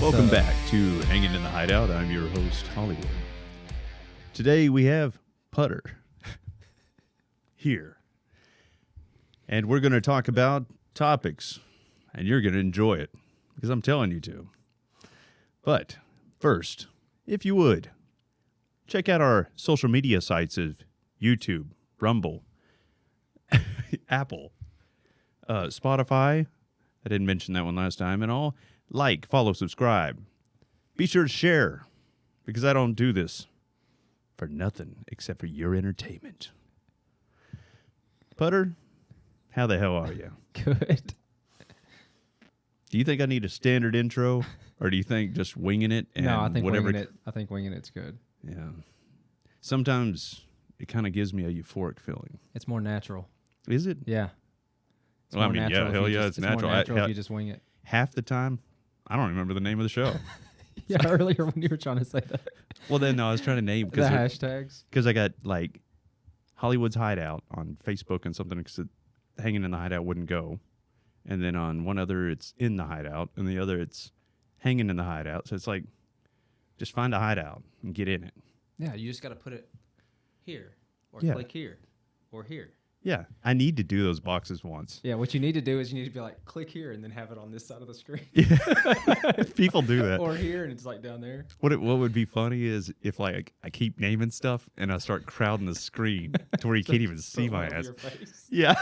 Welcome back to Hanging in the Hideout. I'm your host, Hollywood. Today we have Putter here. And we're going to talk about topics, and you're going to enjoy it, because I'm telling you to. But first, if you would, check out our social media sites of YouTube, Rumble, Apple, Spotify. I didn't mention that one last time, and all. Like, follow, subscribe. Be sure to share, because I don't do this for nothing except for your entertainment. Putter, how the hell are you? Good. Do you think I need a standard intro, or do you think just winging it? And No, I think whatever winging it. I think winging it's good. Yeah. Sometimes it kind of gives me a euphoric feeling. It's more natural. Is it? Yeah. It's Well, I more mean, natural yeah, if hell you yeah, just- it's More natural. natural I- if you just wing it. Half the time, I don't remember the name of the show. Yeah, earlier when you were trying to say that. Well, then no, I was trying to name The hashtags. because I got like Hollywood's Hideout on Facebook and something because Hanging in the Hideout wouldn't go, and then on one other it's In the Hideout, and the other it's Hanging in the Hideout. So it's like just find a hideout and get in it. Yeah, you just got to put it here or Yeah. click here or here. Yeah, I need to do those boxes once. Yeah, what you need to do is you need to be like, click here and then have it on this side of the screen. Yeah, people do that. Or here and it's like down there. What would be funny is if like I keep naming stuff and I start crowding the screen to where you can't even see Put my one over ass. your face. Yeah,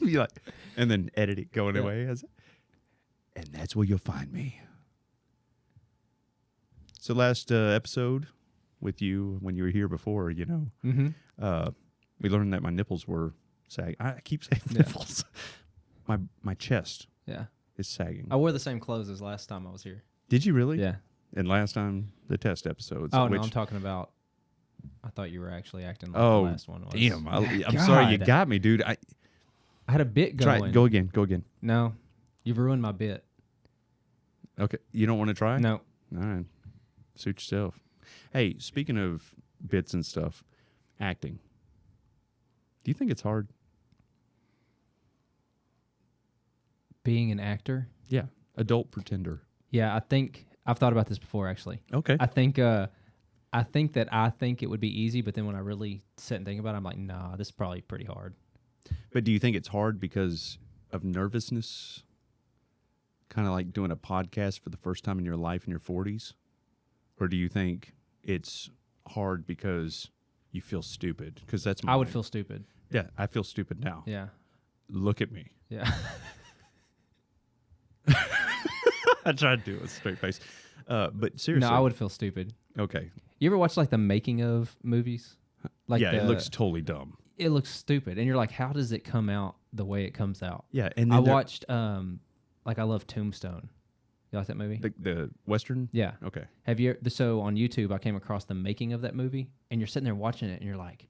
be like, and then edit it going Yeah. away as, and that's where you'll find me. So last episode with you when you were here before, you know, Mm-hmm. we learned that my nipples were sagging. I keep saying Yeah. nipples. My chest Yeah. is sagging. I wore the same clothes as last time I was here. Did you really? Yeah. And last time the test episodes. Oh, which, no, I'm talking about, I thought you were actually acting like Oh, the last one was. damn! I'm sorry, you God. got me, dude. I had a bit Try going. go again. Go again. No, you've ruined my bit. Okay, you don't want to try? No. All right. Suit yourself. Hey, speaking of bits and stuff, acting. Do you think it's hard? Being an actor? Yeah. Adult pretender. Yeah, I think I've thought about this before actually. Okay. I think that I think it would be easy, but then when I really sit and think about it, I'm like, nah, this is probably pretty hard. But do you think it's hard because of nervousness? Kind of like doing a podcast for the first time in your life in your 40s? Or do you think it's hard because you feel stupid? Because that's I would mine. feel stupid. Yeah, I feel stupid now. Yeah. Look at me. Yeah. I tried to do it with a straight face. But seriously. No, I would feel stupid. Okay. You ever watch like the making of movies? Like yeah, it the- looks totally dumb. it looks stupid. And you're like, how does it come out the way it comes out? Yeah, and I then watched like I love Tombstone. You like that movie? the Western? Yeah. Okay. Have you? So on YouTube, I came across the making of that movie, and you're sitting there watching it, and you're like,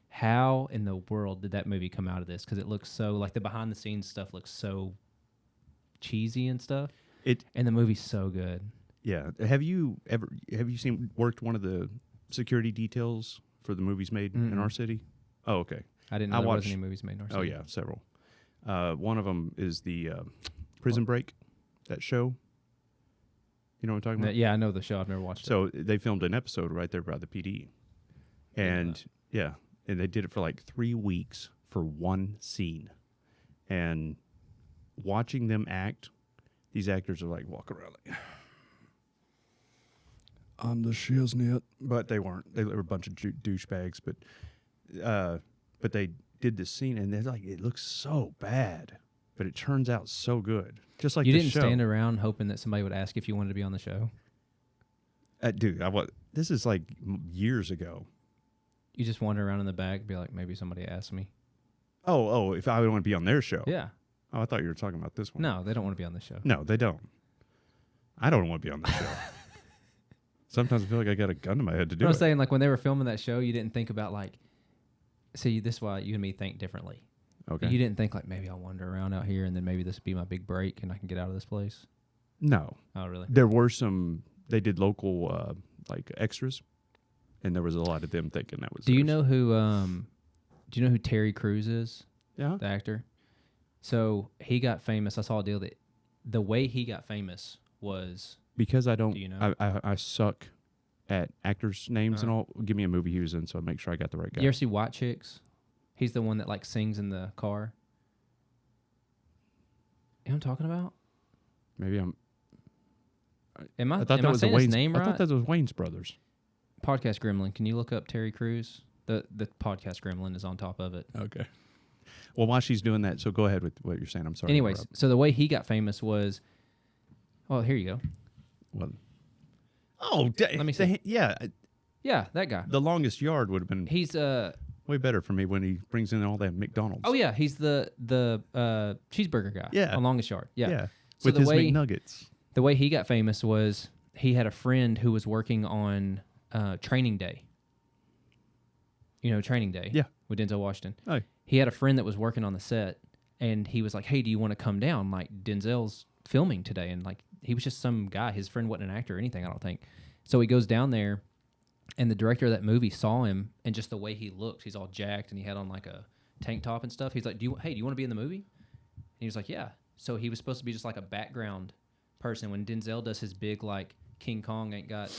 "How in the world did that movie come out of this?" Because it looks so like the behind the scenes stuff looks so cheesy and stuff, and the movie's so good. Yeah. Have you worked one of the security details for the movies made in our city? Oh, okay. I didn't know there was any movies made in our city. Oh yeah, several. One of them is the Prison Break, that show. You know what I'm talking about? Yeah, I know the show. I've never watched it. So they filmed an episode right there by the PD, and and they did it for like 3 weeks for one scene, and watching them act, these actors are like walk around like, I'm the shiznit, but they weren't. They were a bunch of douchebags, but they did this scene, and they're like, it looks so bad, but it turns out so good. Just like you the didn't show. stand around hoping that somebody would ask if you wanted to be on the show. Dude, this is like years ago. You just wander around in the back, and be like, maybe somebody asked me. Oh, if I would want to be on their show. Yeah. Oh, I thought you were talking about this one. No, they don't want to be on the show. No, they don't. I don't want to be on the show. Sometimes I feel like I got a gun to my head to do I'm it. saying, like, when they were filming that show, you didn't think about, like, see, this is why you and me think differently. Okay. You didn't think, like, maybe I'll wander around out here and then maybe this will be my big break and I can get out of this place. No. Oh, really? There were some, they did local, like, extras, and there was a lot of them thinking that was Do you theirs. know who Do you know who Terry Crews is? Yeah. The actor. So he got famous. I saw a deal that the way he got famous was Because I don't, Do you know? I suck at actors' names and all. Give me a movie he was in, so I make sure I got the right guy. You ever see White Chicks? He's the one that like sings in the car. You know what I'm talking about? Maybe I'm. Am I I thought that was the saying his Wayne's. name I right? thought that was Wayne's brothers. Podcast Gremlin. Can you look up Terry Crews? The podcast Gremlin is on top of it. Okay. Well, while she's doing that, so go ahead with what you're saying. I'm sorry. to Anyways, interrupt. so the way he got famous was, well, here you go. Well, oh, Let me see. Yeah, Yeah, that guy. the longest yard would have been He's way better for me when he brings in all that McDonald's. oh yeah, he's the cheeseburger guy. Yeah. on Longest Yard. Yeah. yeah, So with the his way McNuggets. the way he got famous was he had a friend who was working on Training Day. You know, Training Day. Yeah. With Denzel Washington. Oh, He had a friend that was working on the set, and he was like, "Hey, do you want to come down? Like Denzel's filming today." And like he was just some guy. His friend wasn't an actor or anything, I don't think. So he goes down there, and the director of that movie saw him, and just the way he looked, he's all jacked, and he had on like a tank top and stuff. He's like, do you want to be in the movie?" And he was like, "Yeah." So he was supposed to be just like a background person. When Denzel does his big like King Kong ain't got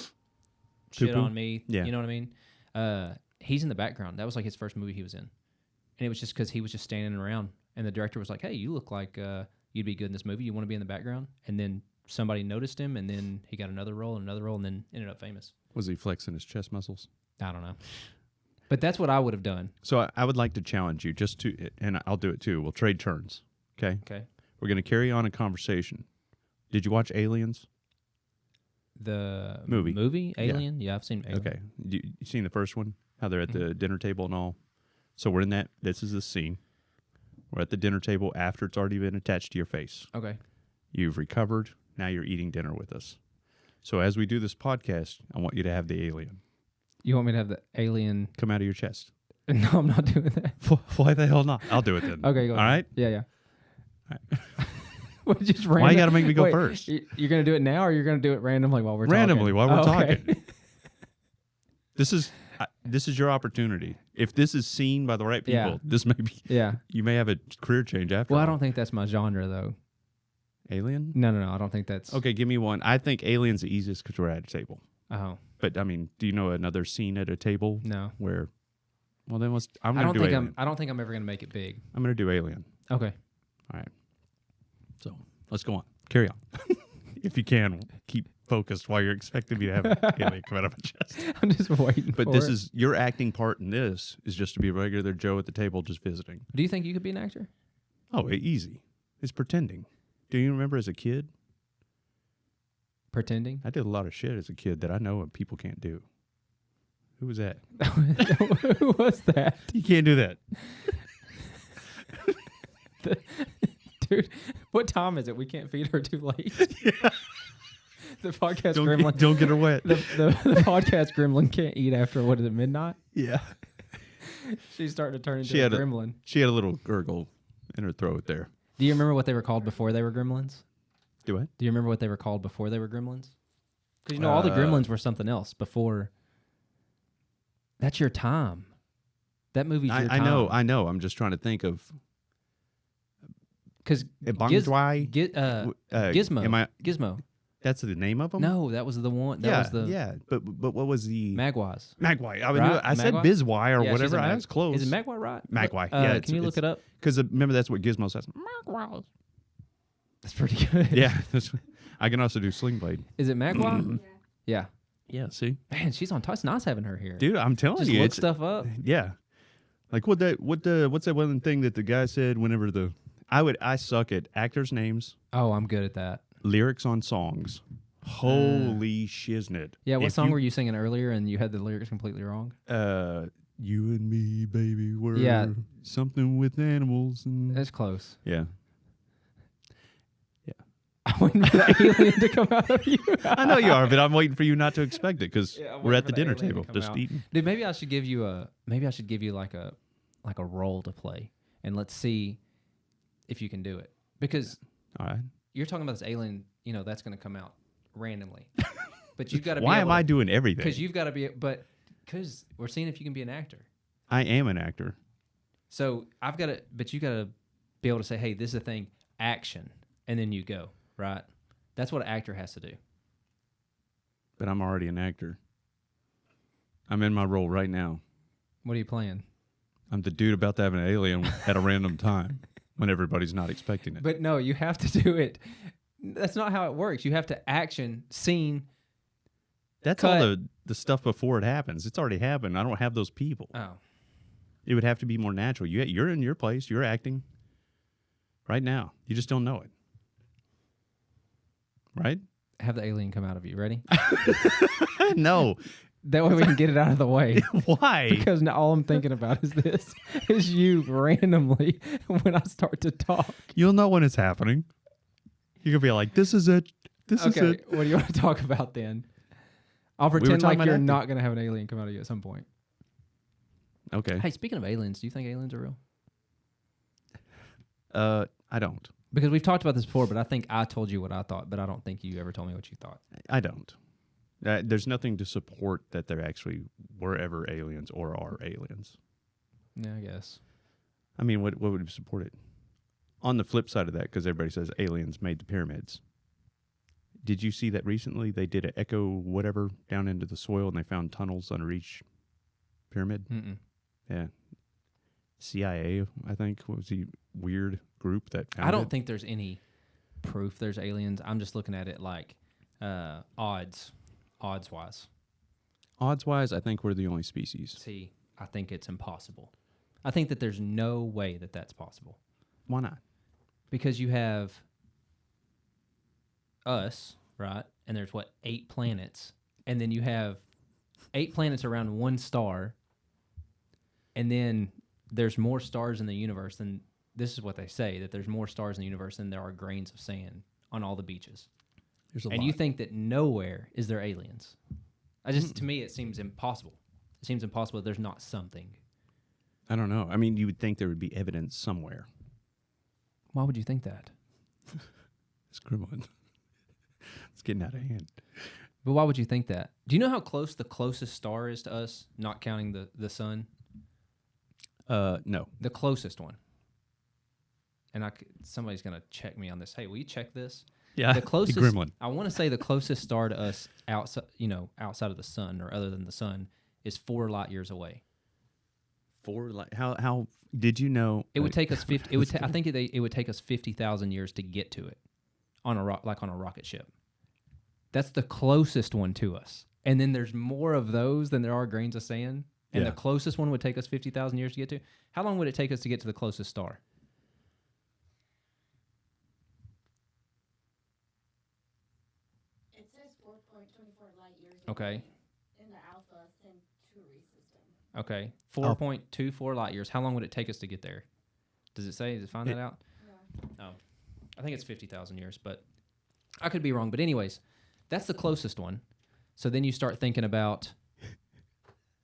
shit Poo-poo? on me, Yeah. you know what I mean? He's in the background. That was like his first movie he was in. And it was just because he was just standing around. And the director was like, "Hey, you look like you'd be good in this movie. You want to be in the background?" And then somebody noticed him, and then he got another role, and then ended up famous. was he flexing his chest muscles? I don't know. But that's what I would have done. So I would like to challenge you just to, and I'll do it too. We'll trade turns. Okay. Okay. We're going to carry on a conversation. Did you watch Aliens? The Movie. Yeah. Alien? Yeah, I've seen Alien. Okay. You seen the first one? How they're at the dinner table and all. So we're in that. This is the scene. We're at the dinner table after it's already been attached to your face. Okay. You've recovered. Now you're eating dinner with us. So as we do this podcast, I want you to have the alien You want me to have the alien? come out of your chest. No, I'm not doing that. Why the hell not? I'll do it then. Okay, go All ahead. right? Yeah, yeah. All right. What, just Why you random- got to make me go Wait, first? You're going to do it now, or you're going to do it randomly while we're Randomly talking? while we're Oh, okay. talking. This is your opportunity. If this is seen by the right people, Yeah. this may be. Yeah. You may have a career change after. Well, I all. don't think that's my genre, though. Alien. No. I don't think that's... Okay, give me one. I think Alien's the easiest because we're at a table. Oh, But I mean, do you know another scene at a table no. where? Well, then I'm I going don't to do think Alien. I don't think I'm ever going to make it big. I'm going to do Alien. Okay. All right. So let's go on. Carry on. If you can, keep focused while you're expecting me to have an alien come out of my chest. I'm just waiting But for this it. is your acting part in this is just to be a regular Joe at the table just visiting. Do you think you could be an actor? Oh, easy. It's pretending. Do you remember as a kid? Pretending? I did a lot of shit as a kid that I know and people can't do. Who was that? Who was that? You can't do that. Dude, what time is it? We can't feed her too late. The podcast Don't gremlin. don't get her wet. The podcast gremlin can't eat after, what is it, midnight? Yeah. She's starting to turn into She a had gremlin. She had a little gurgle in her throat there. Do you remember what they were called before they were gremlins? Do what? Do you remember what they were called before they were gremlins? Because you know all the gremlins were something else before. That's your time. That movie's your time. I know. I'm just trying to think of Because Bangdwai. Gizmo. Gizmo. That's the name of them? No, that was the one. That was the yeah. But what was the Magwais. Magwai? I, Right? I said Magwai? Bizwai or Yeah, she's whatever. a I was close. Is it Magwai right? Magwai, yeah, Can you look it up? Because remember that's what Gizmo says. That's pretty good. Yeah. I can also do Sling Blade. Is it Magwai? Yeah. Yeah. See, Man, she's on top. It's nice having her here. dude, I'm telling Just you, look it's stuff up. yeah. Like what's that one thing that the guy said whenever I suck at actors' names, Oh, I'm good at that. lyrics on songs. Holy shiznit. Yeah, what If song you- were you singing earlier and you had the lyrics completely wrong? You and me, baby, were Yeah. something with animals and That's close. yeah. I'm waiting for the alien to come out of you. I know you are, but I'm waiting for you not to expect it because Yeah, I'm we're waiting at the for the dinner alien to table come just out. eating. Dude, maybe I should give you like a role to play, and let's see if you can do it. Because All right. you're talking about this alien, that's going to come out randomly. But you've got to be Why able am I doing everything? Because you've got to be, because we're seeing if you can be an actor. I am an actor. So I've got to, but you got to be able to say, hey, this is a thing, action, and then you go, right? That's what an actor has to do. But I'm already an actor. I'm in my role right now. What are you playing? I'm the dude about to have an alien at a random time when everybody's not expecting it. But no, you have to do it. That's not how it works. You have to action, scene. That's cut. all the stuff before it happens. It's already happened. I don't have those people. Oh. It would have to be more natural. You're in your place. You're acting right now. You just don't know it. Right? Have the alien come out of you. Ready? No. That way we can get it out of the way. Why? Because now all I'm thinking about is this. Is you randomly when I start to talk. You'll know when it's happening. You can be like, this is it. This is Okay, it. what do you want to talk about then? I'll were pretend talking like about you're acting. not going to have an alien come out of you at some point. Okay. Hey, speaking of aliens, do you think aliens are real? I don't. Because we've talked about this before, but I think I told you what I thought, but I don't think you ever told me what you thought. I don't. There's nothing to support that there actually were ever aliens or are aliens. Yeah, I guess. I mean, what would support it? On the flip side of that, because everybody says aliens made the pyramids. Did you see that recently? They did an echo whatever down into the soil and they found tunnels under each pyramid. Mm-mm. Yeah. CIA, I think, was the weird group that found I don't it. think there's any proof there's aliens. I'm just looking at it like odds-wise. Odds-wise, I think we're the only species. See, I think it's impossible. I think that there's no way that that's possible. Why not? Because you have us, right? And there's, 8 planets. And then you have 8 planets around one star. And then there's more stars in the universe than, this is what they say, that there's more stars in the universe than there are grains of sand on all the beaches. There's a And lot. you think that nowhere is there aliens. To me, it seems impossible. It seems impossible that there's not something. I don't know. I mean, you would think there would be evidence somewhere. Why would you think that? It's gremlin. It's getting out of hand. But why would you think that? Do you know how close the closest star is to us, not counting the sun? No. The closest one. And somebody's going to check me on this. Hey, will you check this? Yeah. The closest The gremlin. I want to say the closest star to us outside of the sun or other than the sun is 4 light years away. How did you know? It would take us 50 I think it would take us 50,000 years to get to it on a rocket ship. That's the closest one to us. And then there's more of those than there are grains of sand. And Yeah. the closest one would take us 50,000 years to get to. How long would it take us to get to the closest star? It says 4.24 light years Okay. away in the Alpha Centauri system. Okay. 4.24 light years. How long would it take us to get there? Does it say? Does it find that out? Yeah. Oh. I think it's 50,000 years, but I could be wrong. But anyways, that's the closest one. So then you start thinking about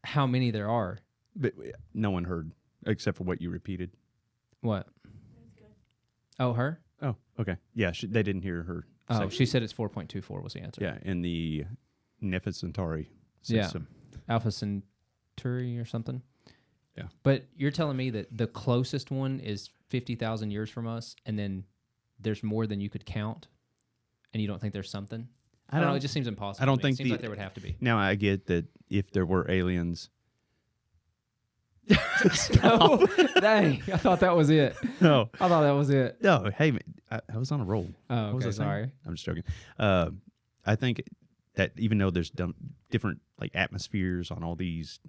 how many there are. But no one heard except for what you repeated. What? That's good. Oh, her? Oh, okay. Yeah, they didn't hear her. Oh, say- she said it's 4.24 was the answer. Yeah, in the Nephi Centauri Yeah. system. Alpha Centauri or something. Yeah. But you're telling me that the closest one is 50,000 years from us, and then there's more than you could count, and you don't think there's something? I don't know. It just seems impossible. I don't to me. think it seems like there would have to be. Now I get that if there were aliens. No, dang! I thought that was it. No, I thought that was it. no. Hey, man, I was on a roll. Oh, What was okay. I saying? Sorry. I'm just joking. I think that even though there's different like atmospheres on all these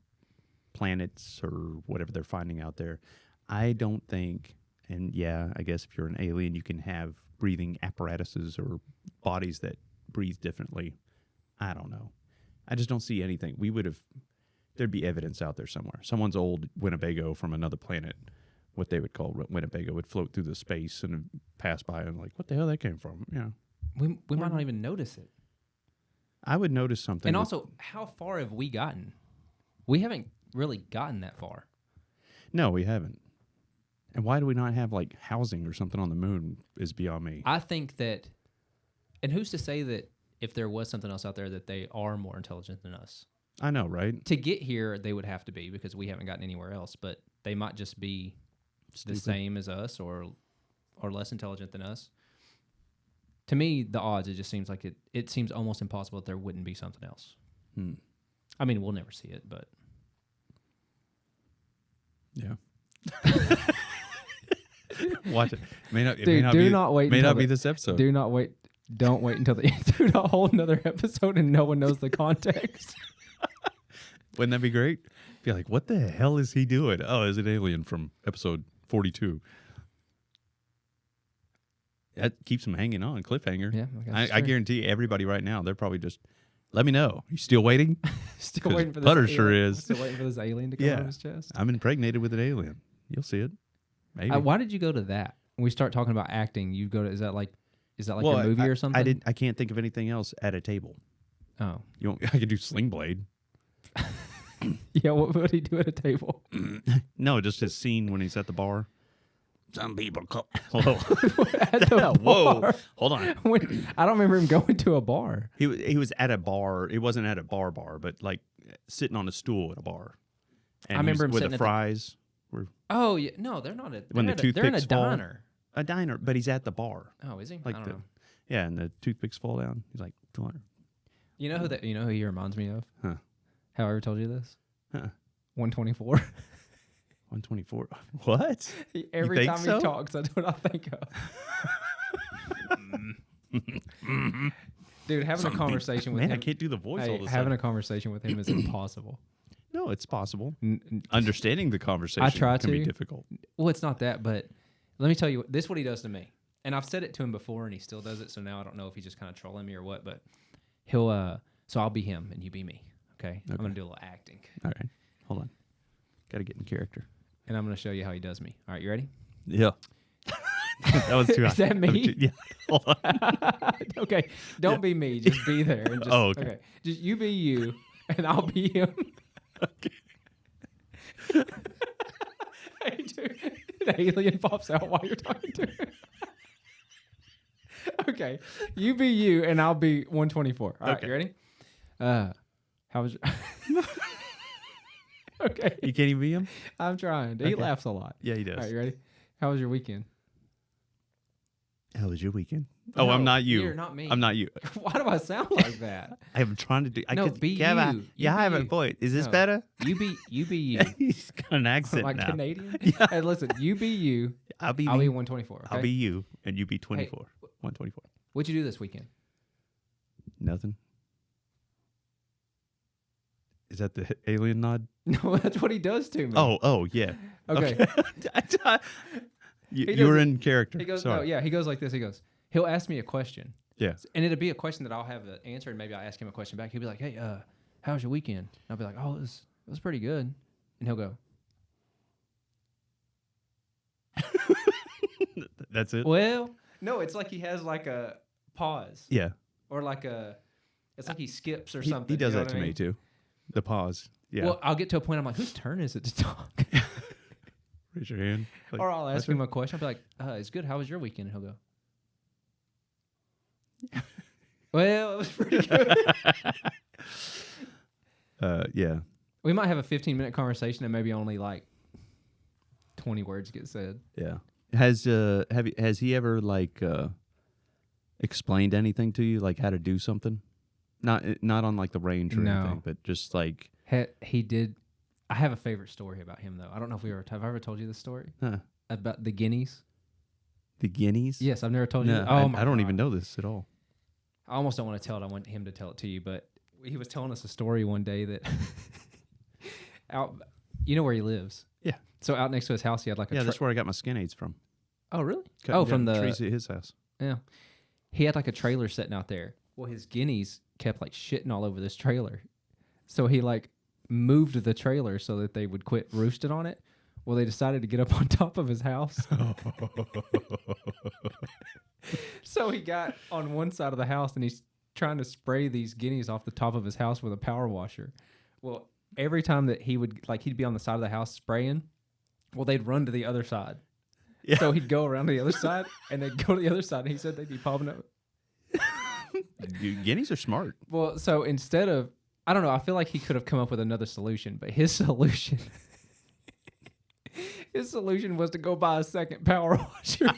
planets or whatever they're finding out there, I don't think. And yeah, I guess if you're an alien, you can have breathing apparatuses or bodies that breathe differently. I don't know. I just don't see anything. There'd be evidence out there somewhere. Someone's old Winnebago from another planet, what they would call Winnebago, would float through the space and pass by and like, what the hell that came from? Yeah. We might not even notice it. I would notice something. And also, how far have we gotten? We haven't really gotten that far. No, we haven't. And why do we not have like housing or something on the moon is beyond me. I think that, and who's to say that if there was something else out there that they are more intelligent than us? I know, right? To get here, they would have to be because we haven't gotten anywhere else. But they might just be the Stupid. same as us or less intelligent than us. To me, the odds, it just seems like it seems almost impossible that there wouldn't be something else. I mean, we'll never see it, but Yeah. Watch it. May not. It Dude, may not do be, not wait May until not be the- this episode. do not wait. Don't wait until the do a whole another episode and no one knows the context. Wouldn't that be great? Be like, what the hell is he doing? Oh, is an alien from episode 42. That keeps them hanging on, cliffhanger. Yeah, that's I true. guarantee everybody right now, they're probably just, let me know. You still waiting? Still 'Cause waiting for this. Butter sure alien- is. Still waiting for this alien to come Yeah. out of his chest. I'm impregnated with an alien. You'll see it. Maybe. Why did you go to that? When we start talking about acting, you go to is that like Well, a movie I- or something? I can't think of anything else at a table. Oh. You want, I could do Sling Blade. Yeah, what would he do at a table? No, just his scene when he's at the bar. Some people call. Hello. At the Whoa. bar? Hold on. I don't remember him going to a bar. He was at a bar. It wasn't at a bar, but like sitting on a stool at a bar. And I remember him with sitting the at the- fries. Oh yeah, no, they're not. When the they're in a toothpicks fall. diner. A diner, but he's at the bar. Oh, is he? Like I don't know. Yeah, and the toothpicks fall down. He's like 200. You know who that? You know who he reminds me of? Huh. Have I ever told you this? Huh. 124. 124. What? Every think time so? he talks, that's what I think of. Dude, having a conversation with Man, I him. can't do the voice Hey, all of a having sudden. a conversation with him is impossible. No, it's possible. N- Understanding the conversation try can be to. difficult. Well, it's not that, but let me tell you, this is what he does to me. And I've said it to him before, and he still does it. So now I don't know if he's just kind of trolling me or what. But he'll. So I'll be him, and you be me. Okay. I'm gonna do a little acting, All right. Hold on. Got to get in character. and I'm gonna show you how he does me. All right, you ready? Yeah. That was too high. Is that me? Yeah. Hold on. Okay. Don't be me. Just be there. And just, Oh, okay. Just you be you, and I'll be him. Hey, dude. An alien pops out while you're talking to him. Okay. You be you, and I'll be 124. All right, Okay. you ready? How was your... Okay. You can't even be him? I'm trying. He Okay. laughs a lot. Yeah, he All right, does. you ready? How was your weekend? How was your weekend? Oh, No, I'm not you. you're not me. I'm not you. Why do I sound like that? I'm trying to do. I No, could, be yeah, you. You Yeah, I be have a you. voice. Is this No. better? You be you. He's got an accent Like now. Canadian? Yeah. Hey, listen, you be you. I'll be I'll be me. 124. Okay? I'll be you, and you be 24. 124. What'd you do this weekend? Nothing. Is that the alien nod? No, that's what he does to me. Oh, yeah. Okay. You, He you were doesn't- in character. He goes, Sorry. no, yeah, he goes like this. He goes, he'll ask me a question. Yeah. And it'll be a question that I'll have the answer, and maybe I'll ask him a question back. He'll be like, hey, how was your weekend? And I'll be like, oh, it was pretty good. And he'll go, That's it? well, no, it's like he has like a pause. Yeah. Or like it's like he skips or He, something. he does you know that what to I me, mean? too. The pause. Yeah. Well, I'll get to a point, I'm like, whose turn is it to talk? Raise your hand. Like, Or I'll ask that's him it. a question. I'll be like, it's good. How was your weekend? And he'll go, well, it was pretty good. Yeah. We might have a 15-minute conversation and maybe only like 20 words get said. Yeah. Has he ever like explained anything to you, like how to do something? Not on like the range or No. anything, but just like He did. I have a favorite story about him though. I don't know if have I ever told you this story about the Guineas? the Guineas. Yes, I've never told you. No, That. Oh my I don't God. even know this at all. I almost don't want to tell it. I want him to tell it to you, but he was telling us a story one day that out. You know where he lives? Yeah. So out next to his house, he had like a. Yeah, that's where I got my skin aids from. Oh really? Cutting Oh, from down the trees at his house. Yeah. He had like a trailer sitting out there. Well, his guineas kept like shitting all over this trailer. So he like moved the trailer so that they would quit roosting on it. Well, they decided to get up on top of his house. So he got on one side of the house and he's trying to spray these guineas off the top of his house with a power washer. Well, every time that he'd be on the side of the house spraying, well, they'd run to the other side. Yeah. So he'd go around to the other side and they'd go to the other side. And he said they'd be popping up. Guineas are smart. Well, so instead of, I don't know, I feel like he could have come up with another solution, but his solution His solution was to go buy a second power washer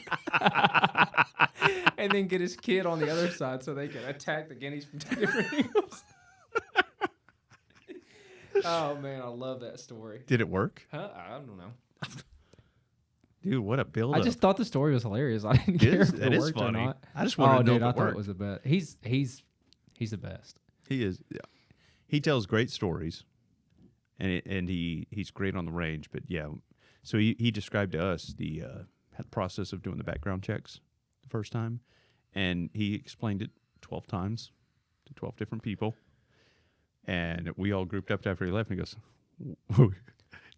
and then get his kid on the other side so they could attack the guineas from two different angles. Oh, man, I love that story. Did it work? Huh? I don't know. Dude, what a build I just thought the story was hilarious. I didn't care if That it is worked funny. or not. I just wanted to know dude, if I it thought worked. it was the best. He's the best. He is. Yeah. He tells great stories, and he's great on the range. But yeah, so he described to us the process of doing the background checks the first time, and he explained it 12 times to 12 different people, and we all grouped up after he left. And he goes,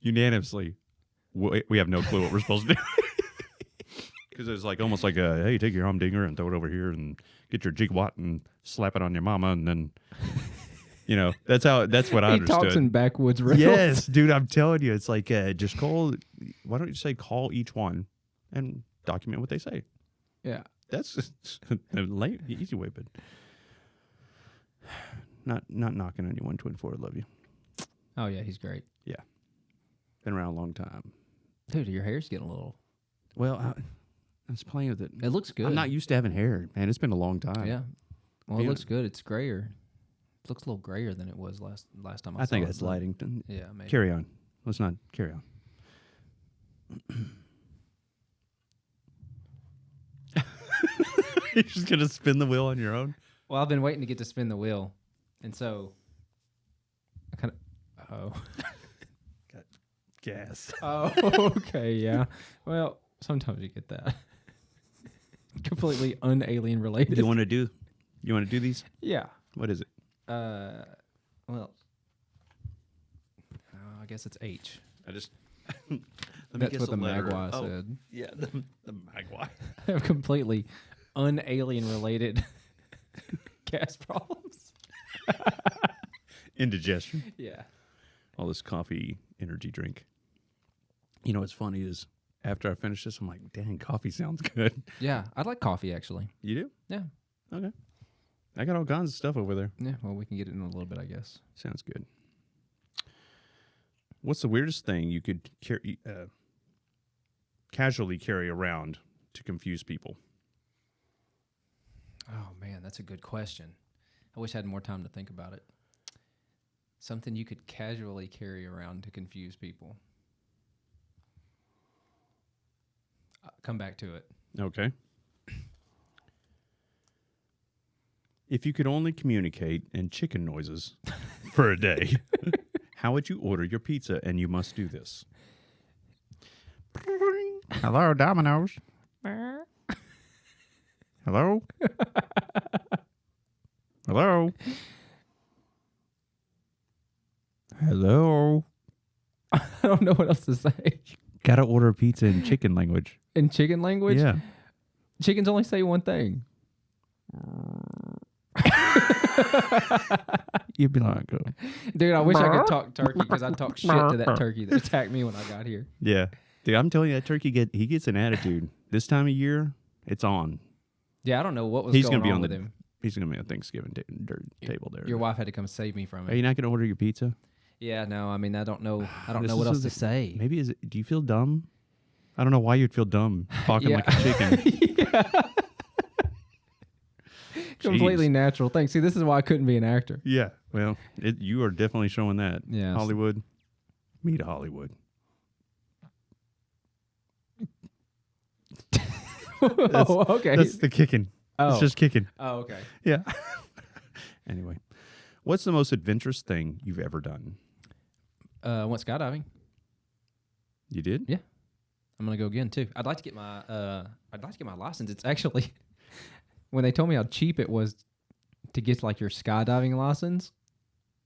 unanimously, we have no clue what we're supposed to do. Because it's like almost like a, hey, take your humdinger and throw it over here and get your jigwatt and slap it on your mama, and then, that's what I He understood. talks in backwoods riddles. Yes, dude, I'm telling you, it's like just call. Why don't you say call each one and document what they say? Yeah. That's the easy way, but not knocking on you, 124. I love you. Oh, yeah, he's great. Yeah, been around a long time. Dude, your hair's getting a little... Well, I was playing with it. It looks good. I'm not used to having hair, man. It's been a long time. Yeah. Well, it Yeah. looks good. It's grayer. It looks a little grayer than it was last time I saw it. I think that's but- lighting. Yeah, maybe. Carry on. Let's not carry on. You're just gonna spin the wheel on your own. Well, I've been waiting to get to spin the wheel, and so I kind of... Got gas. Oh, okay, yeah. Well, sometimes you get that. Completely unalien related. You want to do these? Yeah. What is it? Well, I guess it's H. I just. That's what the Magua Oh, said. yeah, the Magua. I have completely unalien related gas problems. Indigestion. Yeah. All this coffee energy drink. You know what's funny is after I finish this, I'm like, dang, coffee sounds good. Yeah, I like coffee actually. You do? Yeah. Okay. I got all kinds of stuff over there. Yeah, well, we can get it in a little bit, I guess. Sounds good. What's the weirdest thing you could casually carry around to confuse people? Oh, man, that's a good question. I wish I had more time to think about it. Something you could casually carry around to confuse people. Come back to it. Okay. If you could only communicate in chicken noises for a day, how would you order your pizza? And you must do this. Hello, Domino's. Hello? Hello? Hello? I don't know what else to say. Gotta order a pizza in chicken language. In chicken language? Yeah. Chickens only say one thing. You'd be like, Dude, I wish I could talk turkey because I'd talk shit to that turkey that attacked me when I got here. yeah. Dude, I'm telling you, that turkey gets an attitude. This time of year, it's on. Yeah, I don't know what was He's going gonna be on on with the him. He's gonna be on Thanksgiving table there. Your wife had to come save me from Are it. you not gonna order your pizza? Yeah, no, I mean, I don't know. I don't This know is what else what to the- say. Maybe do you feel dumb? I don't know why you'd feel dumb talking Yeah. like a chicken. Yeah. Completely natural thing. See, this is why I couldn't be an actor. Yeah. Well, you are definitely showing that. Yeah. Hollywood. Meet Hollywood. Oh, okay. That's the kicking. Oh. It's just kicking. Oh, okay. Yeah. Anyway, what's the most adventurous thing you've ever done? I went skydiving. You did? Yeah. I'm gonna go again too. I'd like to get my license. It's actually when they told me how cheap it was to get like your skydiving license,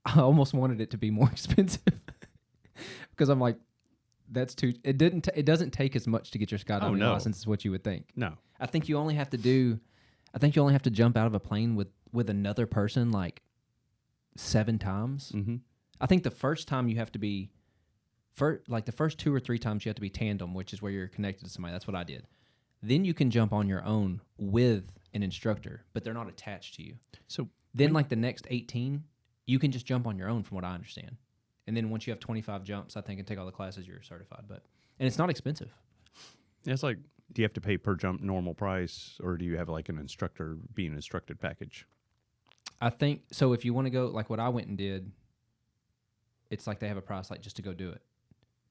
I almost wanted it to be more expensive because I'm like, that's too. It doesn't take as much to get your skydiving no. license as what you would think. No. I think you only have to jump out of a plane with another person like 7 times. Mm-hmm. I think the first time you have to be, the first 2 or 3 times you have to be tandem, which is where you're connected to somebody. That's what I did. Then you can jump on your own with an instructor, but they're not attached to you. So Then like the next 18, you can just jump on your own from what I understand. And then once you have 25 jumps, I think, and take all the classes, you're certified. And it's not expensive. Yeah, it's like, do you have to pay per jump normal price, or do you have like an instructor being instructed package? I think so. If you want to go like what I went and did, it's like they have a price like just to go do it.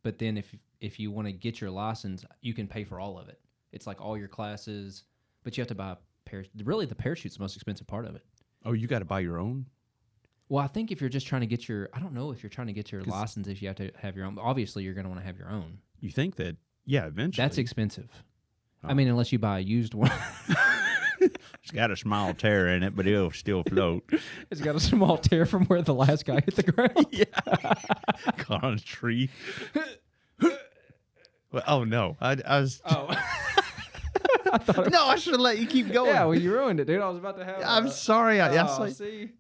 But then if you want to get your license, you can pay for all of it. It's like all your classes, but you have to buy a parachute. Really, the parachute's the most expensive part of it. Oh, you got to buy your own? Well, I think if you're just trying to get I don't know if you're trying to get your license, if you have to have your own. Obviously, you're going to want to have your own. You think that, yeah, eventually. That's expensive. Oh. I mean, unless you buy a used one. It's got a small tear in it, but it'll still float. It's got a small tear from where the last guy hit the ground. Yeah. Caught on a tree. Well, oh, no. I was... Oh. No, I should have let you keep going. Yeah, well, you ruined it, dude. I was about to have. I'm sorry. See.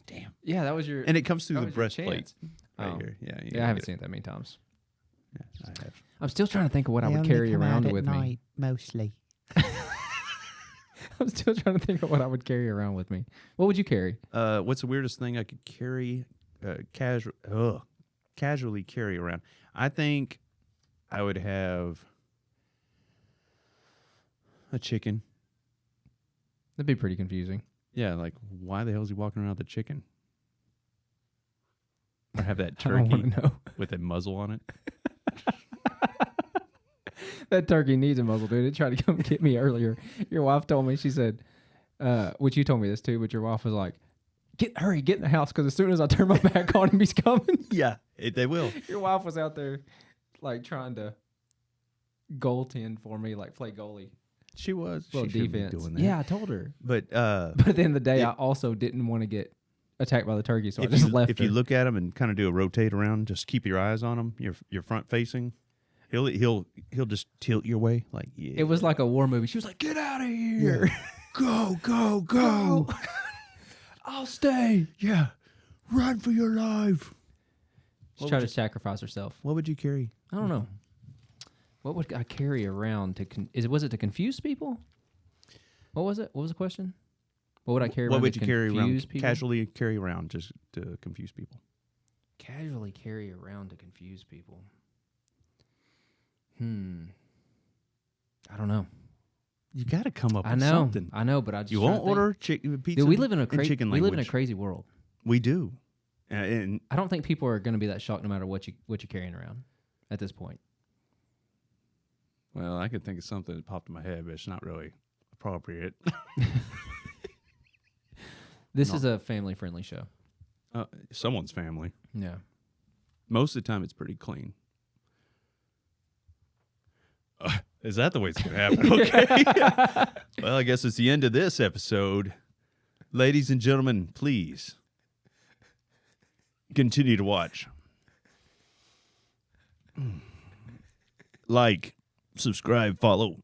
Damn. Yeah, that was your. And it comes through that the was your breastplate. chance. Right Oh. here. Yeah, Yeah, I haven't seen it that many times. Yeah, I have. I'm still trying to think of what I would carry around with me. Mostly. I'm still trying to think of what I would carry around with me. What would you carry? What's the weirdest thing I could carry, casually carry around? I think I would have a chicken. That'd be pretty confusing. Yeah, like why the hell is he walking around with a chicken? Or have that I don't turkey want to know. with a muzzle on it. That turkey needs a muzzle, dude. It tried to come get me earlier. Your wife told me, she said, which you told me this too, but your wife was like, hurry, get in the house, because as soon as I turn my back on him, he's coming. Yeah, they will. Your wife was out there like trying to goaltend for me, like play goalie. She was. Little She shouldn't be defense. doing that. Yeah, I told her. But But at the end of the day, I also didn't want to get attacked by the turkey, so I if just you, left if her. you look at him and kind of do a rotate around, just keep your eyes on him. You're front facing. He'll just tilt your way. Like, yeah. It was like a war movie. She was like, "Get out of here! Go, go, go. I'll stay." Yeah. Run for your life. She tried to sacrifice herself. What would you carry? I don't know. What would I carry around to? Was it to confuse people? What was it? What was the question? What would I carry? What around would to you carry around? confuse people? Casually carry around just to confuse people. Casually carry around to confuse people. I don't know. You got to come up I with know. something. I know, but I just You trying won't to think. order pizza. Dude, we live in a chicken we live in a language. crazy world. We do. And I don't think people are going to be that shocked no matter what you're carrying around at this point. well, I could think of something that popped in my head, but it's not really appropriate. This is a family-friendly show. Someone's family. Yeah. Most of the time, it's pretty clean. Is that the way it's going to happen? Okay. Well, I guess it's the end of this episode. Ladies and gentlemen, please continue to watch. Like, subscribe, follow.